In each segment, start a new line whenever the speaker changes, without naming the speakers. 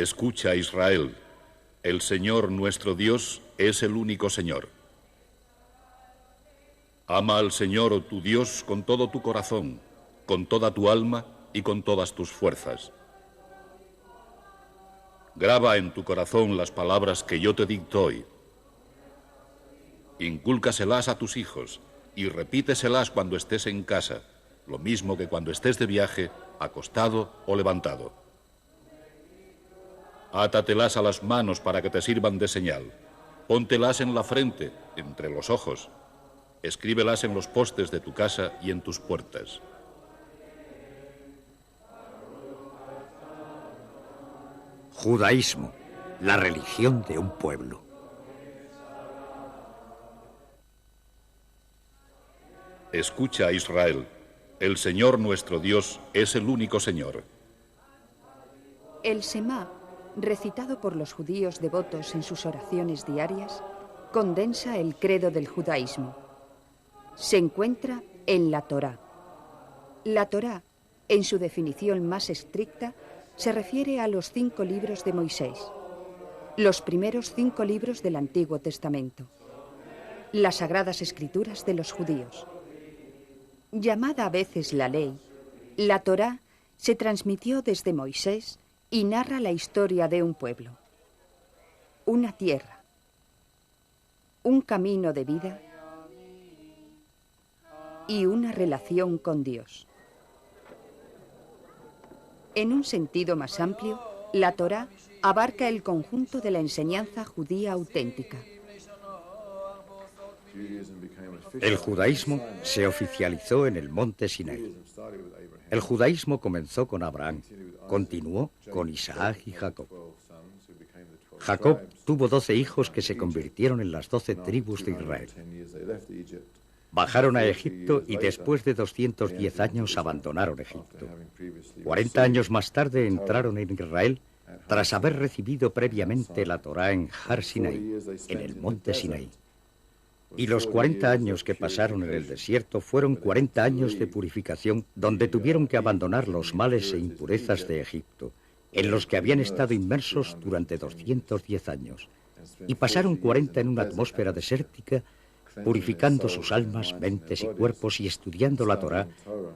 Escucha, Israel, el Señor nuestro Dios es el único Señor. Ama al Señor tu Dios con todo tu corazón, con toda tu alma y con todas tus fuerzas. Graba en tu corazón las palabras que yo te dicto hoy. Incúlcaselas a tus hijos y repíteselas cuando estés en casa, lo mismo que cuando estés de viaje, acostado o levantado. Átatelas a las manos para que te sirvan de señal. Póntelas en la frente, entre los ojos. Escríbelas en los postes de tu casa y en tus puertas.
Judaísmo, la religión de un pueblo.
Escucha, Israel, el Señor nuestro Dios es el único Señor.
El Semá, recitado por los judíos devotos en sus oraciones diarias, condensa el credo del judaísmo. Se encuentra en la Torá. La Torá, en su definición más estricta, se refiere a los 5 libros de Moisés, los primeros 5 libros del Antiguo Testamento, las sagradas escrituras de los judíos. Llamada a veces la ley, la Torá se transmitió desde Moisés y narra la historia de un pueblo, una tierra, un camino de vida y una relación con Dios. En un sentido más amplio, la Torá abarca el conjunto de la enseñanza judía auténtica.
El judaísmo se oficializó en el monte Sinaí. El judaísmo comenzó con Abraham, continuó con Isaac y Jacob. Jacob tuvo 12 hijos que se convirtieron en las 12 tribus de Israel. Bajaron a Egipto y después de 210 años abandonaron Egipto. 40 años más tarde entraron en Israel tras haber recibido previamente la Torá en Har Sinaí, en el monte Sinaí. Y los 40 años que pasaron en el desierto fueron 40 años de purificación donde tuvieron que abandonar los males e impurezas de Egipto, en los que habían estado inmersos durante 210 años. Y pasaron 40 en una atmósfera desértica, purificando sus almas, mentes y cuerpos y estudiando la Torá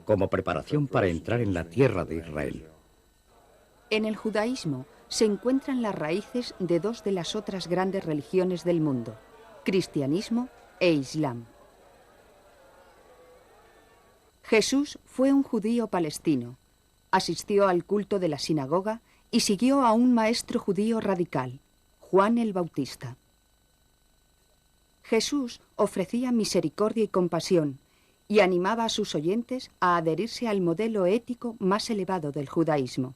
como preparación para entrar en la tierra de Israel.
En el judaísmo se encuentran las raíces de 2 de las otras grandes religiones del mundo, cristianismo e islam. Jesús fue un judío palestino, asistió al culto de la sinagoga y siguió a un maestro judío radical, Juan el Bautista. Jesús ofrecía misericordia y compasión y animaba a sus oyentes a adherirse al modelo ético más elevado del judaísmo.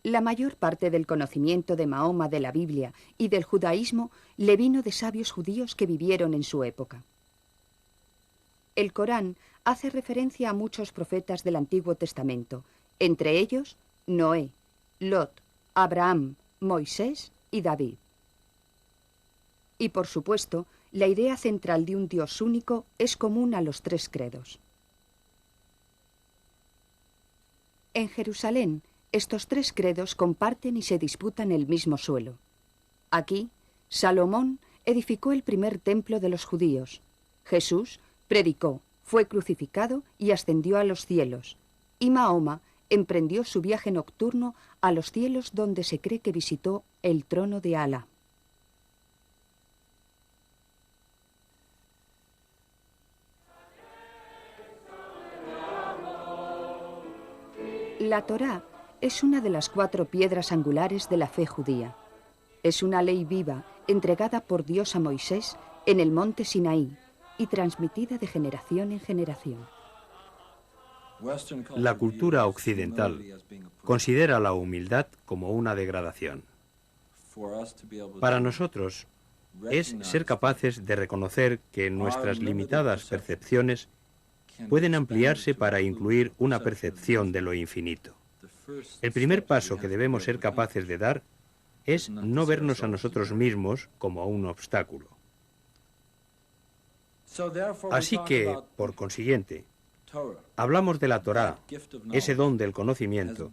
La mayor parte del conocimiento de Mahoma de la Biblia y del judaísmo le vino de sabios judíos que vivieron en su época. El Corán hace referencia a muchos profetas del Antiguo Testamento, entre ellos Noé, Lot, Abraham, Moisés y David. Y por supuesto, la idea central de un Dios único es común a los 3 credos. En Jerusalén, estos 3 credos comparten y se disputan el mismo suelo. Aquí, Salomón edificó el primer templo de los judíos. Jesús predicó, fue crucificado y ascendió a los cielos. Y Mahoma emprendió su viaje nocturno a los cielos donde se cree que visitó el trono de Alá. La Torá es una de las 4 piedras angulares de la fe judía. Es una ley viva entregada por Dios a Moisés en el monte Sinaí y transmitida de generación en generación.
La cultura occidental considera la humildad como una degradación. Para nosotros es ser capaces de reconocer que nuestras limitadas percepciones pueden ampliarse para incluir una percepción de lo infinito. El primer paso que debemos ser capaces de dar es no vernos a nosotros mismos como un obstáculo. Así que, por consiguiente, Hablamos de la Torá, ese don del conocimiento,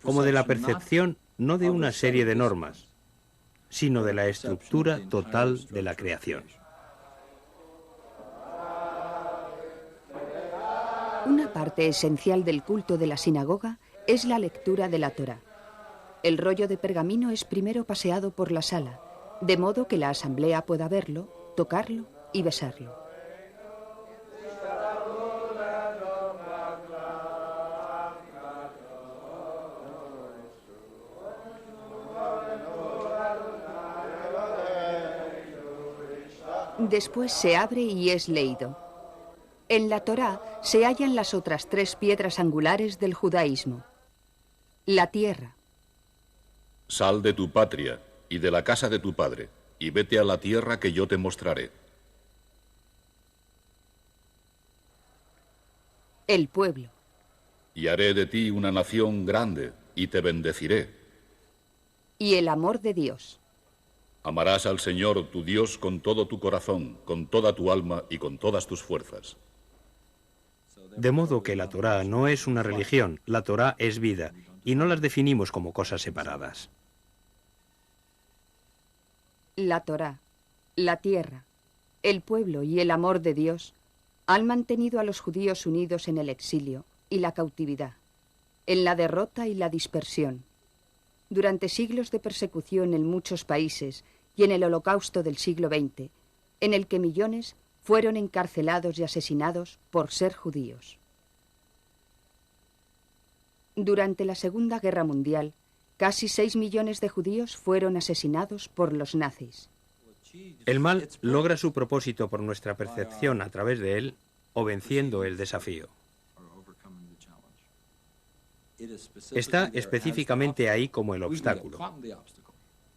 como de la percepción no de una serie de normas, sino de la estructura total de la creación.
Una parte esencial del culto de la sinagoga es la lectura de la Torá. El rollo de pergamino es primero paseado por la sala, de modo que la asamblea pueda verlo, tocarlo y besarlo. Después se abre y es leído. En la Torá se hallan las otras 3 piedras angulares del judaísmo. La tierra.
Sal de tu patria y de la casa de tu padre, y vete a la tierra que yo te mostraré.
El pueblo.
Y haré de ti una nación grande, y te bendeciré.
Y el amor de Dios.
Amarás al Señor tu Dios con todo tu corazón, con toda tu alma y con todas tus fuerzas.
De modo que la Torá no es una religión, la Torá es vida, y no las definimos como cosas separadas.
La Torá, la tierra, el pueblo y el amor de Dios han mantenido a los judíos unidos en el exilio y la cautividad, en la derrota y la dispersión. Durante siglos de persecución en muchos países y en el Holocausto del siglo XX, en el que millones fueron encarcelados y asesinados por ser judíos. Durante la Segunda Guerra Mundial, casi 6 millones de judíos fueron asesinados por los nazis.
El mal logra su propósito por nuestra percepción a través de él o venciendo el desafío. Está específicamente ahí como el obstáculo.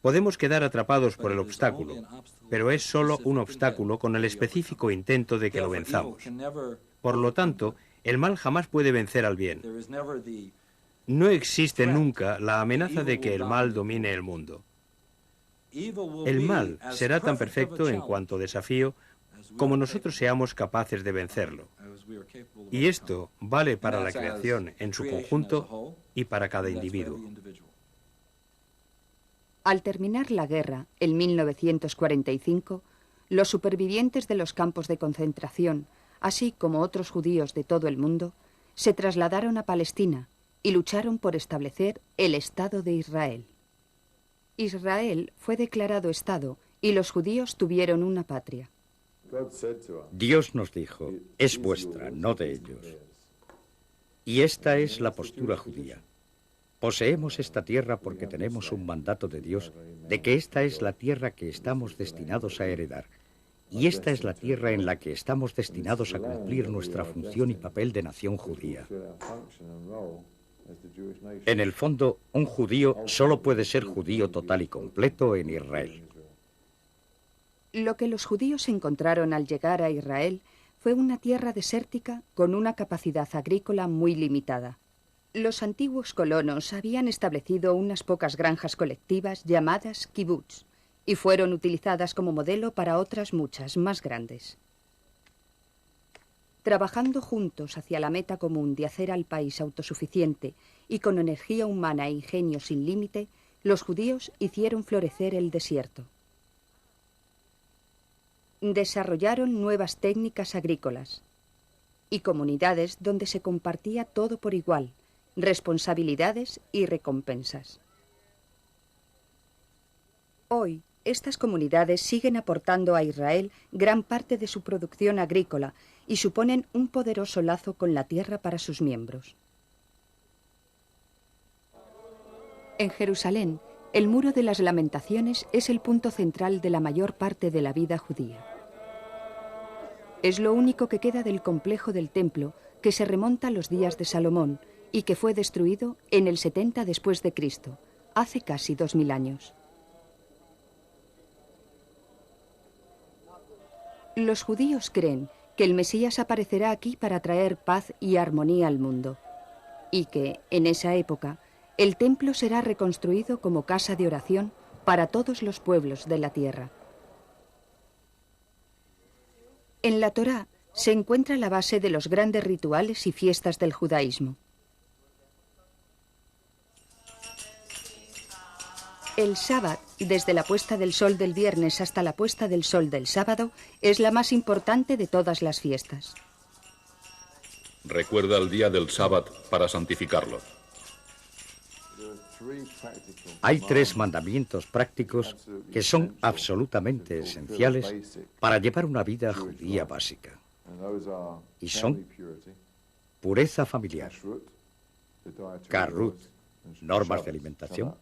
Podemos quedar atrapados por el obstáculo, pero es solo un obstáculo con el específico intento de que lo venzamos. Por lo tanto, el mal jamás puede vencer al bien. No existe nunca la amenaza de que el mal domine el mundo. El mal será tan perfecto en cuanto desafío como nosotros seamos capaces de vencerlo. Y esto vale para la creación en su conjunto y para cada individuo.
Al terminar la guerra, en 1945, los supervivientes de los campos de concentración, así como otros judíos de todo el mundo, se trasladaron a Palestina y lucharon por establecer el Estado de Israel. Israel fue declarado Estado y los judíos tuvieron una patria.
Dios nos dijo, es vuestra, no de ellos. Y esta es la postura judía. Poseemos esta tierra porque tenemos un mandato de Dios de que esta es la tierra que estamos destinados a heredar. Y esta es la tierra en la que estamos destinados a cumplir nuestra función y papel de nación judía. En el fondo, un judío solo puede ser judío total y completo en Israel.
Lo que los judíos encontraron al llegar a Israel fue una tierra desértica con una capacidad agrícola muy limitada. Los antiguos colonos habían establecido unas pocas granjas colectivas llamadas kibutz y fueron utilizadas como modelo para otras muchas más grandes. Trabajando juntos hacia la meta común de hacer al país autosuficiente y con energía humana e ingenio sin límite, los judíos hicieron florecer el desierto. Desarrollaron nuevas técnicas agrícolas y comunidades donde se compartía todo por igual, responsabilidades y recompensas. Hoy, estas comunidades siguen aportando a Israel gran parte de su producción agrícola y suponen un poderoso lazo con la tierra para sus miembros. En Jerusalén, el Muro de las Lamentaciones es el punto central de la mayor parte de la vida judía. Es lo único que queda del complejo del templo que se remonta a los días de Salomón y que fue destruido en el 70 después de Cristo, hace casi 2000 años. Los judíos creen que el Mesías aparecerá aquí para traer paz y armonía al mundo, y que, en esa época, el templo será reconstruido como casa de oración para todos los pueblos de la tierra. En la Torá se encuentra la base de los grandes rituales y fiestas del judaísmo. El Shabbat, desde la puesta del sol del viernes hasta la puesta del sol del sábado, es la más importante de todas las fiestas.
Recuerda el día del Shabbat para santificarlo.
Hay 3 mandamientos prácticos que son absolutamente esenciales para llevar una vida judía básica. Y son pureza familiar, Karut, normas de alimentación,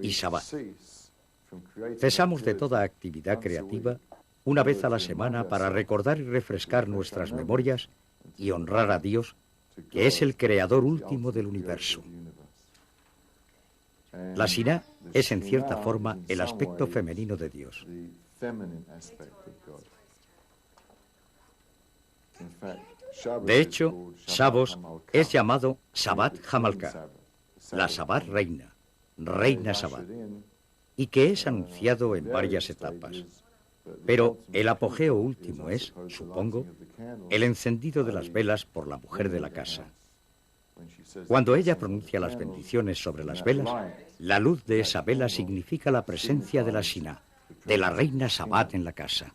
y Shabbat. Cesamos de toda actividad creativa una vez a la semana para recordar y refrescar nuestras memorias y honrar a Dios, que es el creador último del universo. La Shiná es en cierta forma el aspecto femenino de Dios. De hecho, Shabbos es llamado Shabbat Hamalká, la Shabbat reina, reina Shabbat, y que es anunciado en varias etapas. Pero el apogeo último es, supongo, el encendido de las velas por la mujer de la casa. Cuando ella pronuncia las bendiciones sobre las velas, la luz de esa vela significa la presencia de la Shiná, de la reina Shabbat en la casa.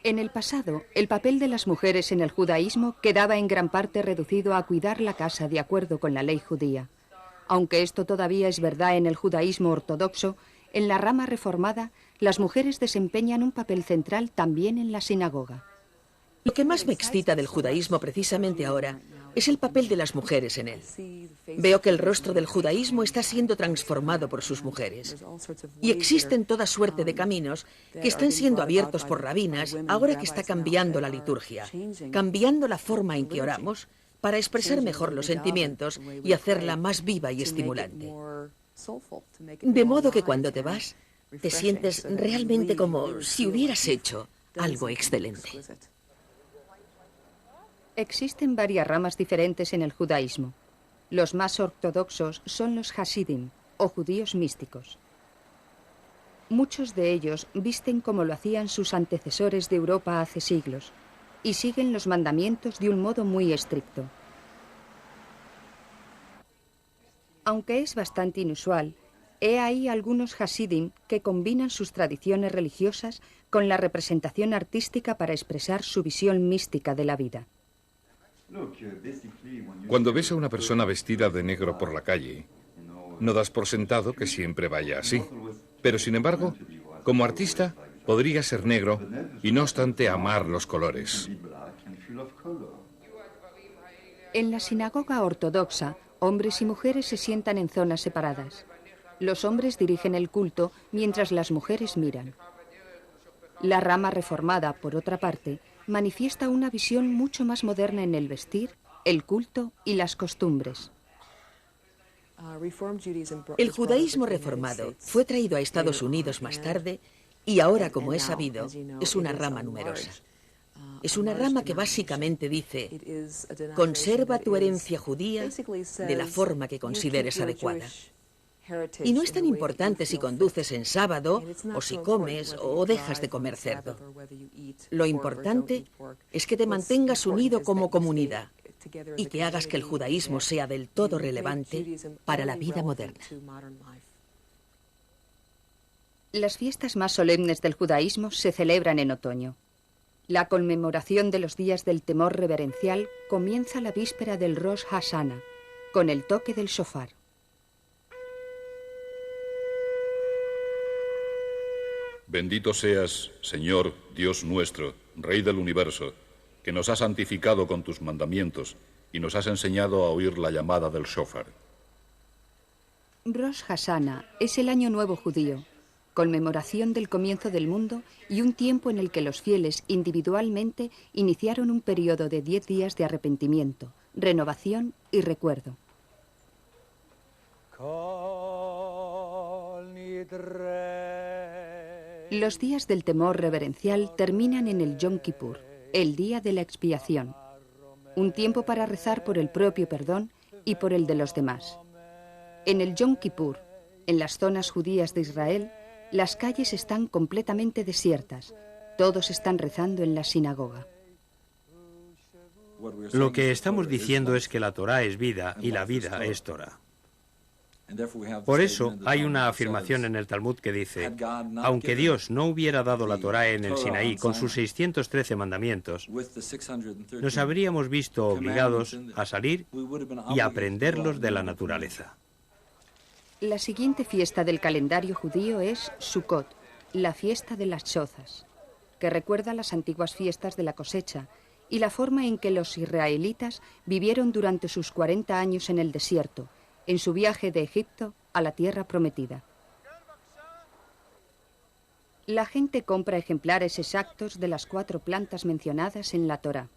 En el pasado, el papel de las mujeres en el judaísmo quedaba en gran parte reducido a cuidar la casa de acuerdo con la ley judía. Aunque esto todavía es verdad en el judaísmo ortodoxo, en la rama reformada, las mujeres desempeñan un papel central también en la sinagoga.
Lo que más me excita del judaísmo precisamente ahora es el papel de las mujeres en él. Veo que el rostro del judaísmo está siendo transformado por sus mujeres. Y existen toda suerte de caminos que están siendo abiertos por rabinas ahora que está cambiando la liturgia, cambiando la forma en que oramos para expresar mejor los sentimientos y hacerla más viva y estimulante. De modo que cuando te vas, te sientes realmente como si hubieras hecho algo excelente.
Existen varias ramas diferentes en el judaísmo. Los más ortodoxos son los Hasidim, o judíos místicos. Muchos de ellos visten como lo hacían sus antecesores de Europa hace siglos, y siguen los mandamientos de un modo muy estricto. Aunque es bastante inusual, he ahí algunos Hasidim que combinan sus tradiciones religiosas con la representación artística para expresar su visión mística de la vida.
Cuando ves a una persona vestida de negro por la calle, no das por sentado que siempre vaya así. Pero, sin embargo, como artista, podría ser negro y, no obstante, amar los colores.
En la sinagoga ortodoxa, hombres y mujeres se sientan en zonas separadas. Los hombres dirigen el culto mientras las mujeres miran. La rama reformada, por otra parte, manifiesta una visión mucho más moderna en el vestir, el culto y las costumbres.
El judaísmo reformado fue traído a Estados Unidos más tarde y ahora, como es sabido, es una rama numerosa. Es una rama que básicamente dice: conserva tu herencia judía de la forma que consideres adecuada. Y no es tan importante si conduces en sábado, o si comes o dejas de comer cerdo. Lo importante es que te mantengas unido como comunidad y que hagas que el judaísmo sea del todo relevante para la vida moderna.
Las fiestas más solemnes del judaísmo se celebran en otoño. La conmemoración de los días del temor reverencial comienza la víspera del Rosh Hashanah, con el toque del shofar.
Bendito seas, Señor, Dios nuestro, Rey del universo, que nos has santificado con tus mandamientos y nos has enseñado a oír la llamada del shofar.
Rosh Hashanah es el año nuevo judío, conmemoración del comienzo del mundo y un tiempo en el que los fieles individualmente iniciaron un periodo de 10 días de arrepentimiento, renovación y recuerdo. Los días del temor reverencial terminan en el Yom Kippur, el día de la expiación, un tiempo para rezar por el propio perdón y por el de los demás. En el Yom Kippur, en las zonas judías de Israel, Las calles están completamente desiertas. Todos están rezando en la sinagoga.
Lo que estamos diciendo es que la Torá es vida y la vida es Torá. Por eso hay una afirmación en el Talmud que dice: aunque Dios no hubiera dado la Torá en el Sinaí con sus 613 mandamientos, nos habríamos visto obligados a salir y a aprenderlos de la naturaleza.
La siguiente fiesta del calendario judío es Sukkot, la fiesta de las chozas, que recuerda las antiguas fiestas de la cosecha y la forma en que los israelitas vivieron durante sus 40 años en el desierto, en su viaje de Egipto a la tierra prometida. La gente compra ejemplares exactos de las 4 plantas mencionadas en la Torá.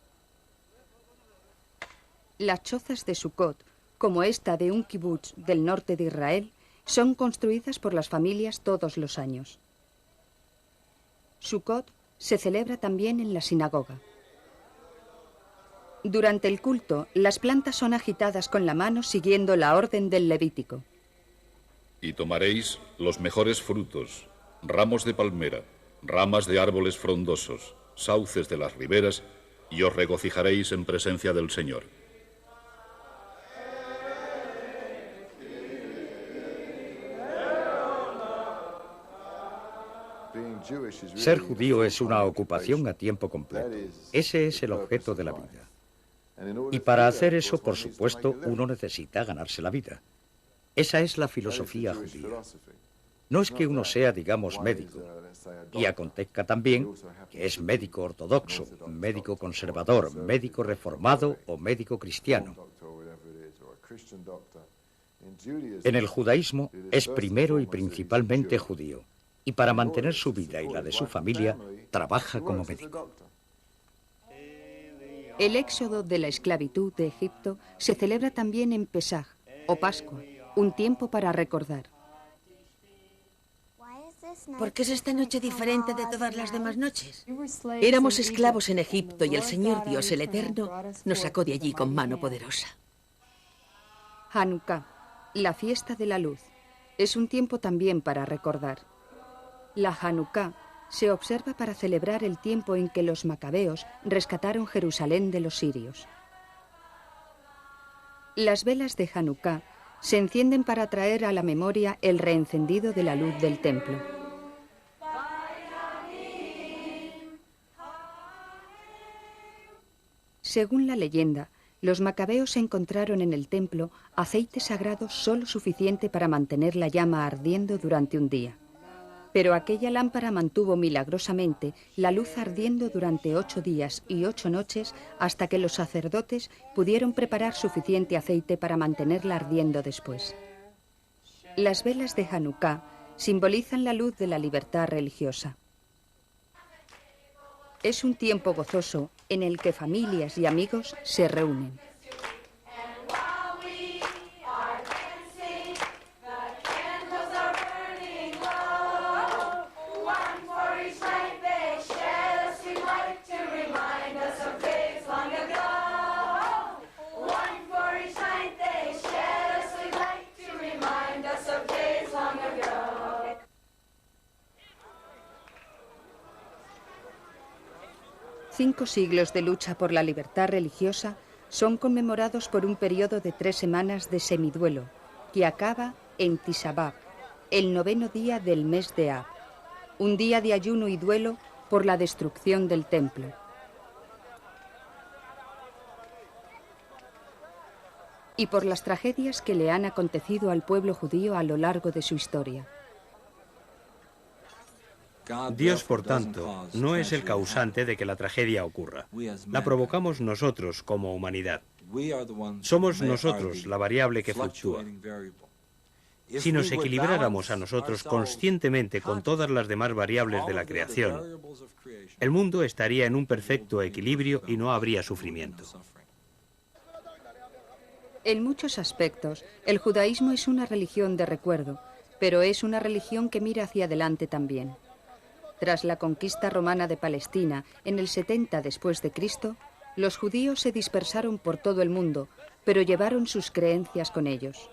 Las chozas de Sukkot, como esta de un kibutz del norte de Israel, son construidas por las familias todos los años. Sukkot se celebra también en la sinagoga. Durante el culto, las plantas son agitadas con la mano siguiendo la orden del Levítico.
Y tomaréis los mejores frutos, ramos de palmera, ramas de árboles frondosos, sauces de las riberas, y os regocijaréis en presencia del Señor.
Ser judío es una ocupación a tiempo completo. Ese es el objeto de la vida. Y para hacer eso, por supuesto, uno necesita ganarse la vida. Esa es la filosofía judía. No es que uno sea, digamos, médico. Y acontezca también que es médico ortodoxo, médico conservador, médico reformado o médico cristiano. En el judaísmo es primero y principalmente judío. Y para mantener su vida y la de su familia, trabaja como médico.
El éxodo de la esclavitud de Egipto se celebra también en Pesaj, o Pascua, un tiempo para recordar.
¿Por qué es esta noche diferente de todas las demás noches? Éramos esclavos en Egipto y el Señor Dios, el Eterno, nos sacó de allí con mano poderosa.
Hanukkah, la fiesta de la luz, es un tiempo también para recordar. La Hanukkah se observa para celebrar el tiempo en que los macabeos rescataron Jerusalén de los sirios. Las velas de Hanukkah se encienden para traer a la memoria el reencendido de la luz del templo. Según la leyenda, los macabeos encontraron en el templo aceite sagrado solo suficiente para mantener la llama ardiendo durante un día. Pero aquella lámpara mantuvo milagrosamente la luz ardiendo durante 8 días y 8 noches hasta que los sacerdotes pudieron preparar suficiente aceite para mantenerla ardiendo después. Las velas de Hanukkah simbolizan la luz de la libertad religiosa. Es un tiempo gozoso en el que familias y amigos se reúnen. Cinco siglos de lucha por la libertad religiosa son conmemorados por un periodo de 3 semanas de semiduelo, que acaba en Tisha B'Av, el 9º día del mes de Av, un día de ayuno y duelo por la destrucción del templo. Y por las tragedias que le han acontecido al pueblo judío a lo largo de su historia.
Dios, por tanto, no es el causante de que la tragedia ocurra. La provocamos nosotros como humanidad. Somos nosotros la variable que fluctúa. Si nos equilibráramos a nosotros conscientemente con todas las demás variables de la creación, el mundo estaría en un perfecto equilibrio y no habría sufrimiento.
En muchos aspectos, el judaísmo es una religión de recuerdo, pero es una religión que mira hacia adelante también. Tras la conquista romana de Palestina en el 70 después de Cristo, los judíos se dispersaron por todo el mundo, pero llevaron sus creencias con ellos.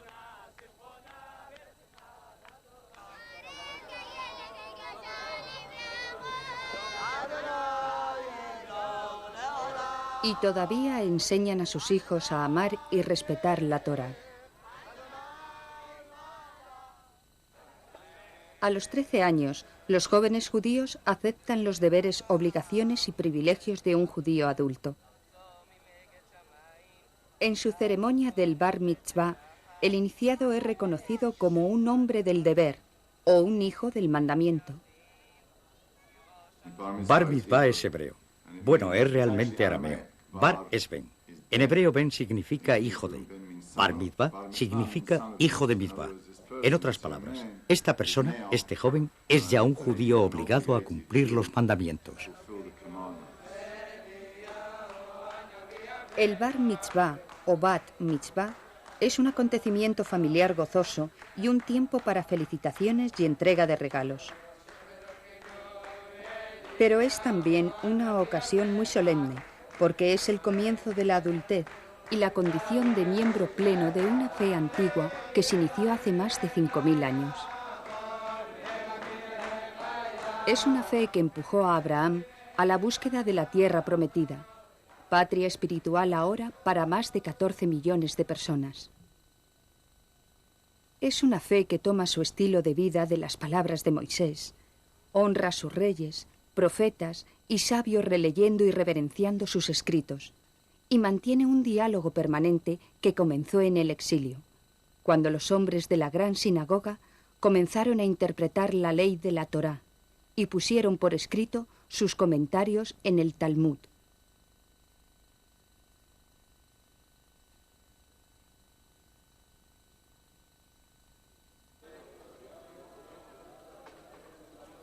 Y todavía enseñan a sus hijos a amar y respetar la Torá. A los 13 años, los jóvenes judíos aceptan los deberes, obligaciones y privilegios de un judío adulto. En su ceremonia del Bar Mitzvah, el iniciado es reconocido como un hombre del deber o un hijo del mandamiento.
Bar Mitzvah es hebreo. Bueno, es realmente arameo. Bar es Ben. En hebreo Ben significa hijo de. Bar Mitzvah significa hijo de Mitzvah. En otras palabras, esta persona, este joven, es ya un judío obligado a cumplir los mandamientos.
El Bar Mitzvah o Bat Mitzvah es un acontecimiento familiar gozoso y un tiempo para felicitaciones y entrega de regalos. Pero es también una ocasión muy solemne, porque es el comienzo de la adultez y la condición de miembro pleno de una fe antigua que se inició hace más de 5000 años. Es una fe que empujó a Abraham a la búsqueda de la tierra prometida, patria espiritual ahora para más de 14 millones de personas. Es una fe que toma su estilo de vida de las palabras de Moisés, honra a sus reyes, profetas y sabios releyendo y reverenciando sus escritos, y mantiene un diálogo permanente que comenzó en el exilio, cuando los hombres de la gran sinagoga comenzaron a interpretar la ley de la Torá y pusieron por escrito sus comentarios en el Talmud.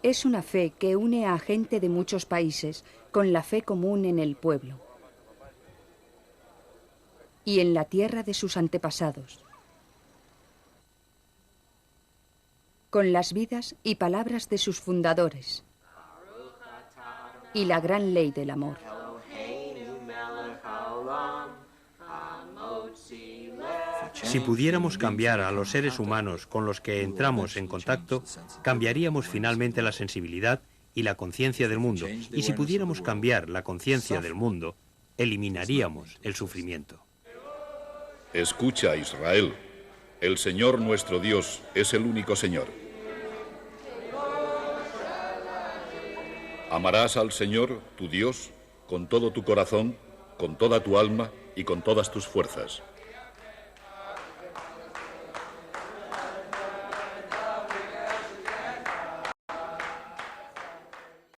Es una fe que une a gente de muchos países con la fe común en el pueblo y en la tierra de sus antepasados, con las vidas y palabras de sus fundadores y la gran ley del amor.
Si pudiéramos cambiar a los seres humanos con los que entramos en contacto, cambiaríamos finalmente la sensibilidad y la conciencia del mundo. Y si pudiéramos cambiar la conciencia del mundo, eliminaríamos el sufrimiento.
Escucha, Israel. El Señor nuestro Dios es el único Señor. Amarás al Señor, tu Dios, con todo tu corazón, con toda tu alma y con todas tus fuerzas.